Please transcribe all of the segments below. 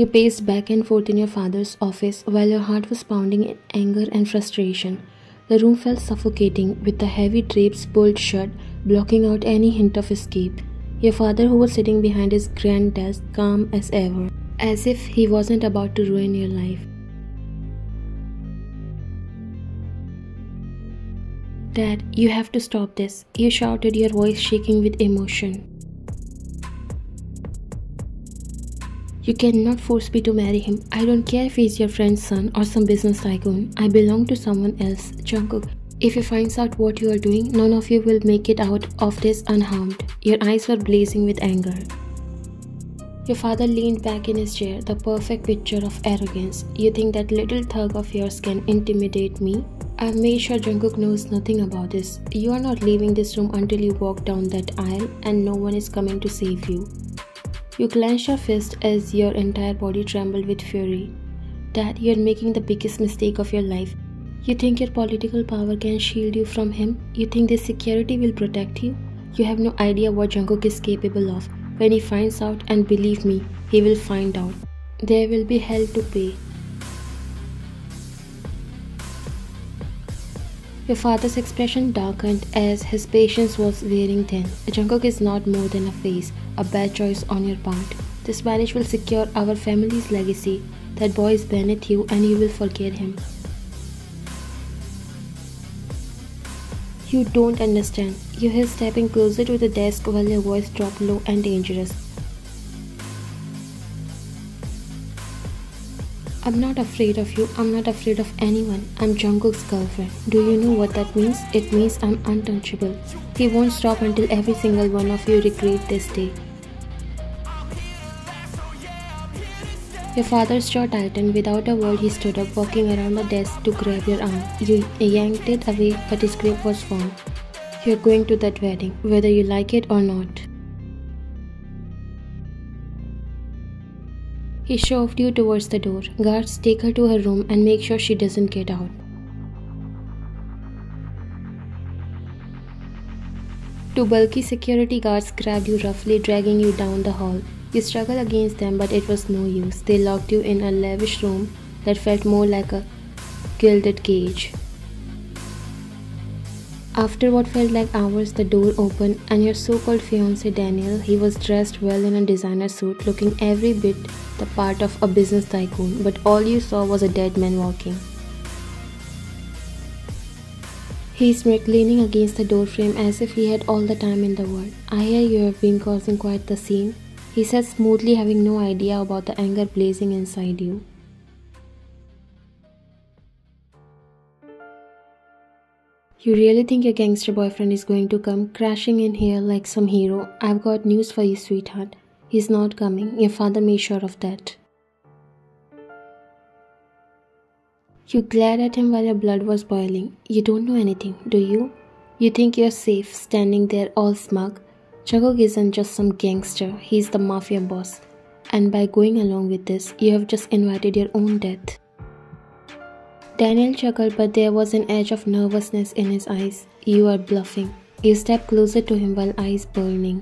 You paced back and forth in your father's office while your heart was pounding in anger and frustration. The room felt suffocating, with the heavy drapes pulled shut, blocking out any hint of escape. Your father, who was sitting behind his grand desk, calm as ever, as if he wasn't about to ruin your life. "Dad, you have to stop this," you shouted, your voice shaking with emotion. "You cannot force me to marry him. I don't care if he's your friend's son or some business tycoon. I belong to someone else. Jungkook, if he finds out what you are doing, none of you will make it out of this unharmed." Your eyes were blazing with anger. Your father leaned back in his chair, the perfect picture of arrogance. "You think that little thug of yours can intimidate me? I've made sure Jungkook knows nothing about this. You are not leaving this room until you walk down that aisle, and no one is coming to save you." You clenched your fist as your entire body trembled with fury. "Dad, you're making the biggest mistake of your life. You think your political power can shield you from him? You think this security will protect you? You have no idea what Jungkook is capable of. When he finds out, and believe me, he will find out, there will be hell to pay." Your father's expression darkened as his patience was wearing thin. "Jungkook is not more than a phase, a bad choice on your part. This marriage will secure our family's legacy. That boy is beneath you and you will forget him." "You don't understand." You heard stepping closer to the desk while your voice dropped low and dangerous. "I'm not afraid of you. I'm not afraid of anyone. I'm Jungkook's girlfriend. Do you know what that means? It means I'm untouchable. He won't stop until every single one of you regret this day." Your father's jaw tightened. Without a word, he stood up, walking around the desk to grab your arm. You yanked it away, but his grip was firm. "You're going to that wedding, whether you like it or not." He shoved you towards the door. "Guards, take her to her room and make sure she doesn't get out." Two bulky security guards grabbed you roughly, dragging you down the hall. You struggled against them, but it was no use. They locked you in a lavish room that felt more like a gilded cage. After what felt like hours, the door opened, and your so-called fiancé Daniel, he was dressed well in a designer suit, looking every bit the part of a business tycoon, but all you saw was a dead man walking. He smirked, leaning against the doorframe as if he had all the time in the world. "I hear you have been causing quite the scene," he said smoothly, having no idea about the anger blazing inside you. "You really think your gangster boyfriend is going to come crashing in here like some hero? I've got news for you, sweetheart. He's not coming. Your father made sure of that." You glared at him while your blood was boiling. "You don't know anything, do you? You think you're safe, standing there all smug? Jungkook isn't just some gangster, he's the Mafia boss. And by going along with this, you have just invited your own death." Daniel chuckled, but there was an edge of nervousness in his eyes. "You are bluffing." You stepped closer to him while eyes burning.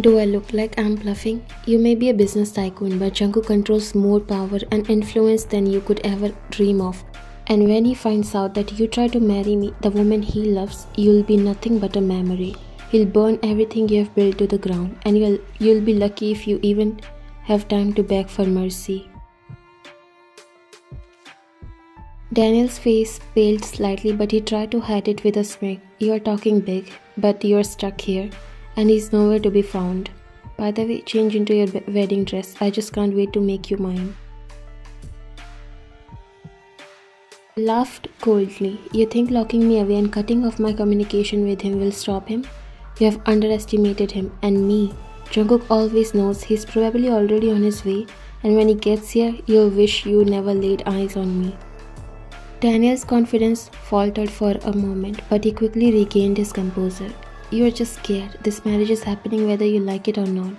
"Do I look like I'm bluffing? You may be a business tycoon, but Jungkook controls more power and influence than you could ever dream of. And when he finds out that you try to marry me, the woman he loves, you'll be nothing but a memory. He'll burn everything you have built to the ground, and you'll be lucky if you even have time to beg for mercy." Daniel's face paled slightly, but he tried to hide it with a smirk. "You're talking big, but you're stuck here, and he's nowhere to be found. By the way, change into your wedding dress. I just can't wait to make you mine." He laughed coldly. "You think locking me away and cutting off my communication with him will stop him? You have underestimated him and me. Jungkook always knows. He's probably already on his way, and when he gets here, you'll wish you never laid eyes on me." Daniel's confidence faltered for a moment, but he quickly regained his composure. "You are just scared. This marriage is happening whether you like it or not."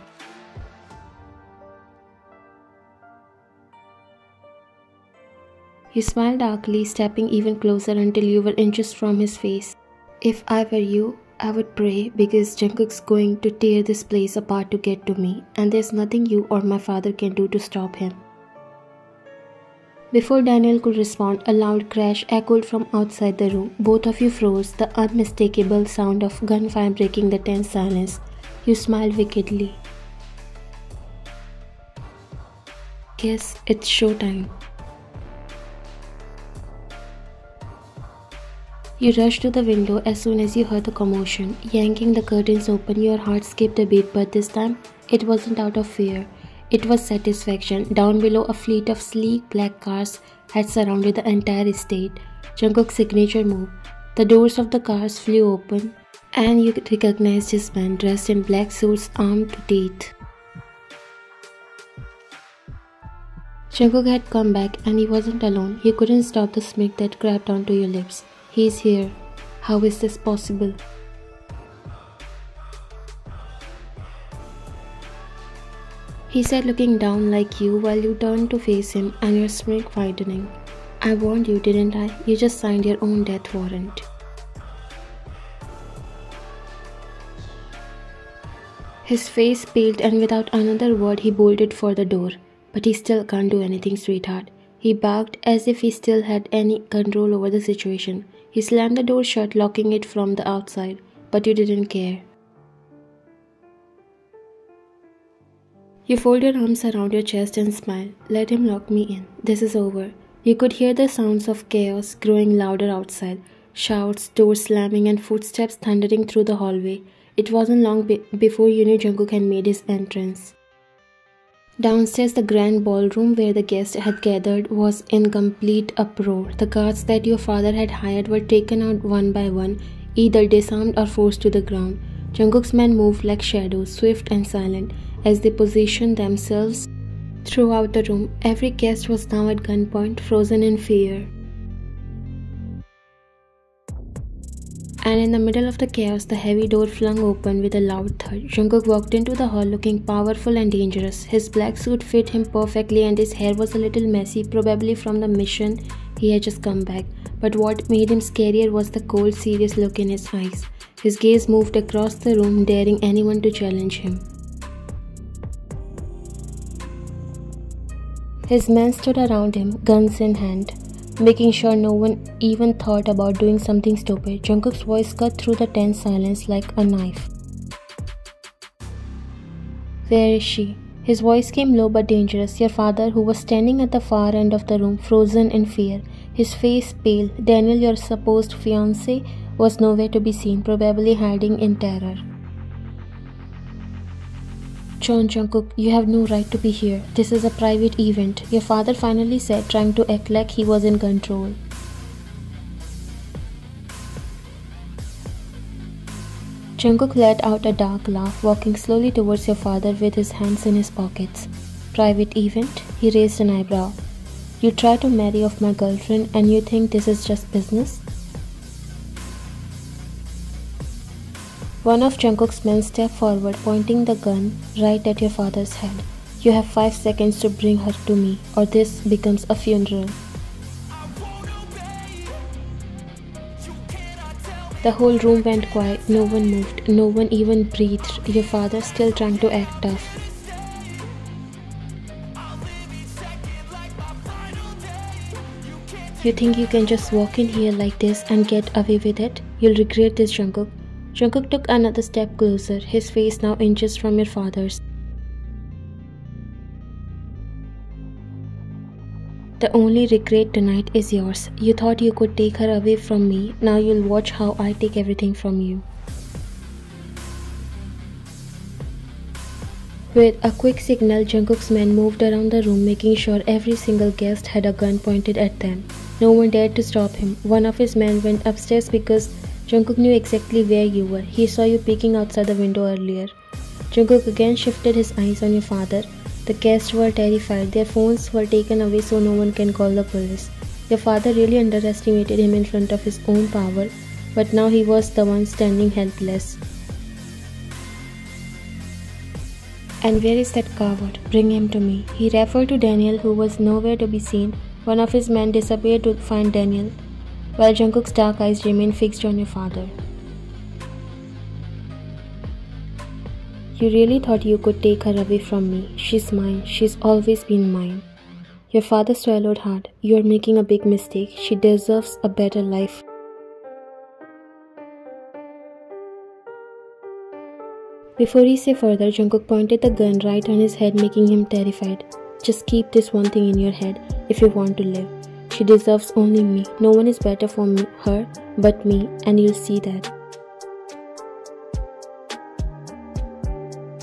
He smiled darkly, stepping even closer until you were inches from his face. "If I were you, I would pray because Jungkook's going to tear this place apart to get to me, and there's nothing you or my father can do to stop him. Before Daniel could respond, a loud crash echoed from outside the room. Both of you froze, the unmistakable sound of gunfire breaking the tense silence. You smiled wickedly. Yes, it's showtime. You rushed to the window as soon as you heard the commotion. Yanking the curtains open, your heart skipped a beat, but this time, it wasn't out of fear. It was satisfaction. Down below, a fleet of sleek black cars had surrounded the entire estate. Jungkook's signature move. The doors of the cars flew open, and you recognized his men dressed in black suits, armed to teeth. Jungkook had come back, and he wasn't alone. He couldn't stop the smirk that crept onto your lips. He's here. How is this possible? He said, looking down like you while you turned to face him, and your smirk widening. I warned you, didn't I? You just signed your own death warrant. His face paled, and without another word he bolted for the door. But he still can't do anything, sweetheart. He barked as if he still had any control over the situation. He slammed the door shut, locking it from the outside. But you didn't care. You fold your arms around your chest and smile. Let him lock me in. This is over. You could hear the sounds of chaos growing louder outside. Shouts, doors slamming, and footsteps thundering through the hallway. It wasn't long before you knew Jungkook had made his entrance. Downstairs, the grand ballroom where the guests had gathered was in complete uproar. The guards that your father had hired were taken out one by one, either disarmed or forced to the ground. Jungkook's men moved like shadows, swift and silent, as they positioned themselves throughout the room. Every guest was now at gunpoint, frozen in fear. And in the middle of the chaos, the heavy door flung open with a loud thud. Jungkook walked into the hall looking powerful and dangerous. His black suit fit him perfectly and his hair was a little messy, probably from the mission he had just come back. But what made him scarier was the cold, serious look in his eyes. His gaze moved across the room, daring anyone to challenge him. His men stood around him, guns in hand, making sure no one even thought about doing something stupid. Jungkook's voice cut through the tense silence like a knife. Where is she? His voice came low but dangerous. Your father, who was standing at the far end of the room, frozen in fear, his face pale. Daniel, your supposed fiancé, was nowhere to be seen, probably hiding in terror. John Jungkook, you have no right to be here. This is a private event, your father finally said, trying to act like he was in control. Jungkook let out a dark laugh, walking slowly towards your father with his hands in his pockets. Private event? He raised an eyebrow. You try to marry off my girlfriend and you think this is just business? One of Jungkook's men stepped forward, pointing the gun right at your father's head. You have 5 seconds to bring her to me, or this becomes a funeral. The whole room went quiet. No one moved. No one even breathed. Your father still trying to act tough. You think you can just walk in here like this and get away with it? You'll regret this, Jungkook. Jungkook took another step closer, his face now inches from your father's. The only regret tonight is yours. You thought you could take her away from me. Now you'll watch how I take everything from you. With a quick signal, Jungkook's men moved around the room, making sure every single guest had a gun pointed at them. No one dared to stop him. One of his men went upstairs because Jungkook knew exactly where you were. He saw you peeking outside the window earlier. Jungkook again shifted his eyes on your father. The guests were terrified. Their phones were taken away so no one can call the police. Your father really underestimated him in front of his own power, but now he was the one standing helpless. And where is that coward? Bring him to me. He referred to Daniel, who was nowhere to be seen. One of his men disappeared to find Daniel, while Jungkook's dark eyes remained fixed on your father. You really thought you could take her away from me. She's mine. She's always been mine. Your father swallowed hard. You are making a big mistake. She deserves a better life. Before he said further, Jungkook pointed the gun right on his head, making him terrified. Just keep this one thing in your head if you want to live. She deserves only me. No one is better for her but me, and you'll see that.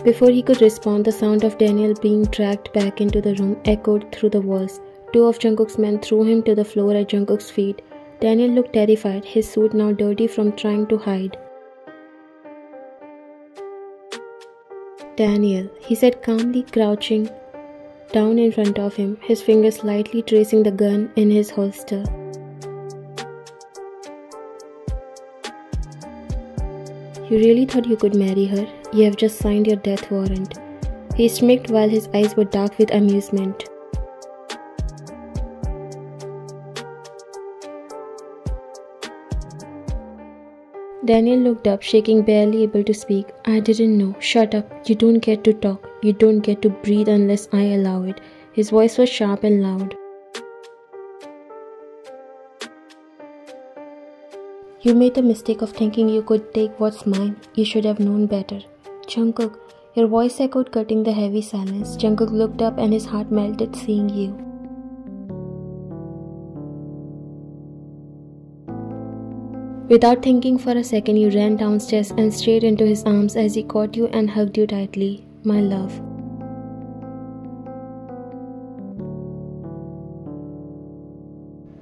Before he could respond, the sound of Daniel being dragged back into the room echoed through the walls. Two of Jungkook's men threw him to the floor at Jungkook's feet. Daniel looked terrified, his suit now dirty from trying to hide. Daniel, he said calmly, crouching down in front of him, his fingers lightly tracing the gun in his holster. You really thought you could marry her? You have just signed your death warrant. He smirked while his eyes were dark with amusement. Daniel looked up, shaking, barely able to speak. I didn't know. Shut up. You don't get to talk. You don't get to breathe unless I allow it. His voice was sharp and loud. You made the mistake of thinking you could take what's mine. You should have known better. Jungkook, your voice echoed, cutting the heavy silence. Jungkook looked up and his heart melted seeing you. Without thinking for a second, you ran downstairs and straight into his arms as he caught you and hugged you tightly. My love.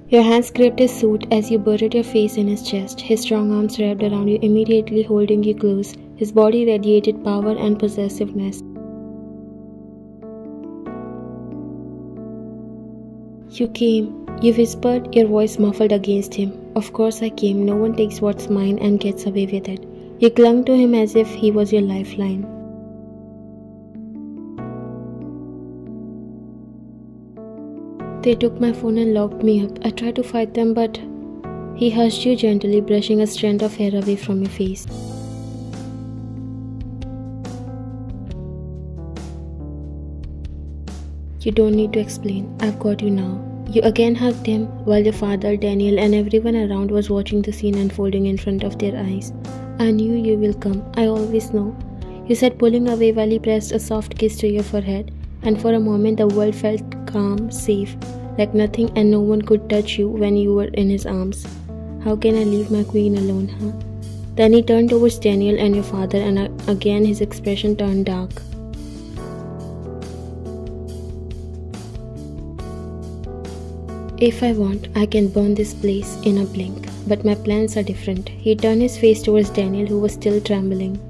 Your hands gripped his suit as you buried your face in his chest. His strong arms wrapped around you, immediately holding you close. His body radiated power and possessiveness. You came. You whispered, your voice muffled against him. Of course I came. No one takes what's mine and gets away with it. You clung to him as if he was your lifeline. They took my phone and locked me up. I tried to fight them, but... He hushed you gently, brushing a strand of hair away from your face. You don't need to explain. I've got you now. You again hugged him, while your father, Daniel, and everyone around was watching the scene unfolding in front of their eyes. I knew you will come. I always know. You said, pulling away while he pressed a soft kiss to your forehead, and for a moment the world felt calm, safe, like nothing and no one could touch you when you were in his arms. How can I leave my queen alone, huh? Then he turned towards Daniel and your father, and again his expression turned dark. If I want, I can burn this place in a blink, but my plans are different. He turned his face towards Daniel, who was still trembling.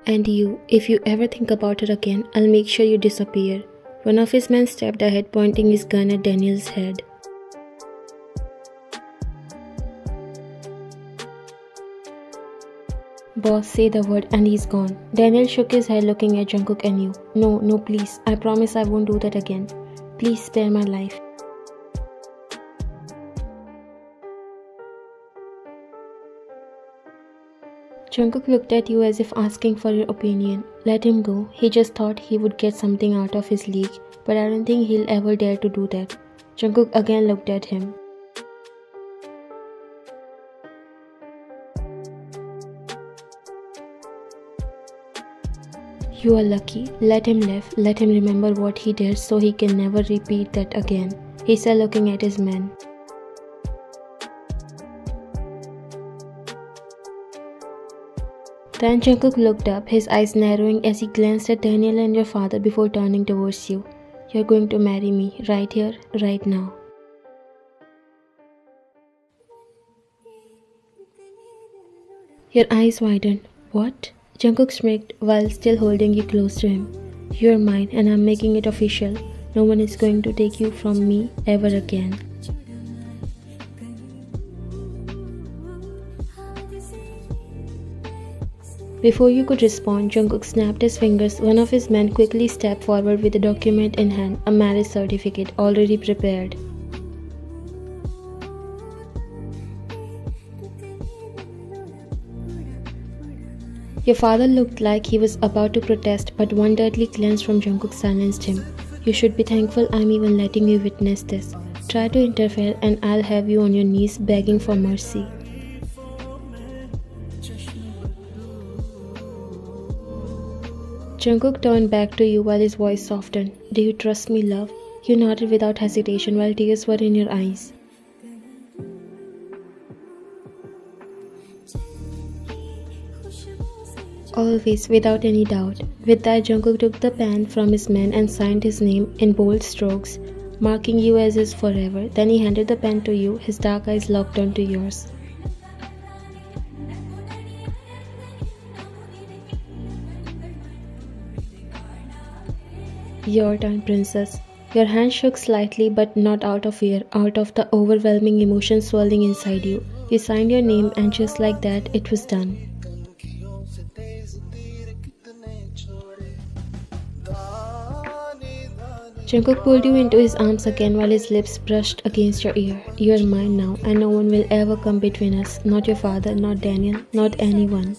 And you, if you ever think about her again, I'll make sure you disappear. One of his men stepped ahead, pointing his gun at Daniel's head. Boss, say the word and he's gone. Daniel shook his head, looking at Jungkook and you. No, please. I promise I won't do that again. Please spare my life. Jungkook looked at you as if asking for your opinion. Let him go. He just thought he would get something out of his league, but I don't think he'll ever dare to do that. Jungkook again looked at him. You are lucky. Let him live. Let him remember what he did so he can never repeat that again, he said, looking at his men. Then Jungkook looked up, his eyes narrowing as he glanced at Daniel and your father before turning towards you. You're going to marry me, right here, right now. Your eyes widened. What? Jungkook smirked while still holding you close to him. You're mine and I'm making it official. No one is going to take you from me ever again. Before you could respond, Jungkook snapped his fingers. One of his men quickly stepped forward with a document in hand, a marriage certificate already prepared. Your father looked like he was about to protest, but one deadly glance from Jungkook silenced him. You should be thankful I'm even letting you witness this. Try to interfere and I'll have you on your knees begging for mercy. Jungkook turned back to you while his voice softened. Do you trust me, love? You nodded without hesitation while tears were in your eyes. Always, without any doubt. With that, Jungkook took the pen from his man and signed his name in bold strokes, marking you as his forever. Then he handed the pen to you, his dark eyes locked onto yours. Your turn, princess. Your hand shook slightly, but not out of fear, out of the overwhelming emotion swirling inside you. You signed your name, and just like that, it was done. Jungkook pulled you into his arms again while his lips brushed against your ear. You are mine now, and no one will ever come between us. Not your father, not Daniel, not anyone.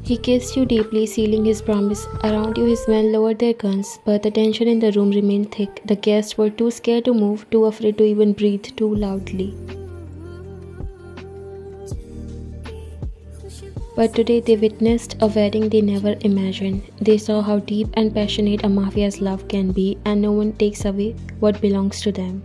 He kissed you deeply, sealing his promise. Around you, his men lowered their guns, but the tension in the room remained thick. The guests were too scared to move, too afraid to even breathe too loudly. But today they witnessed a wedding they never imagined. They saw how deep and passionate a mafia's love can be, and no one takes away what belongs to them.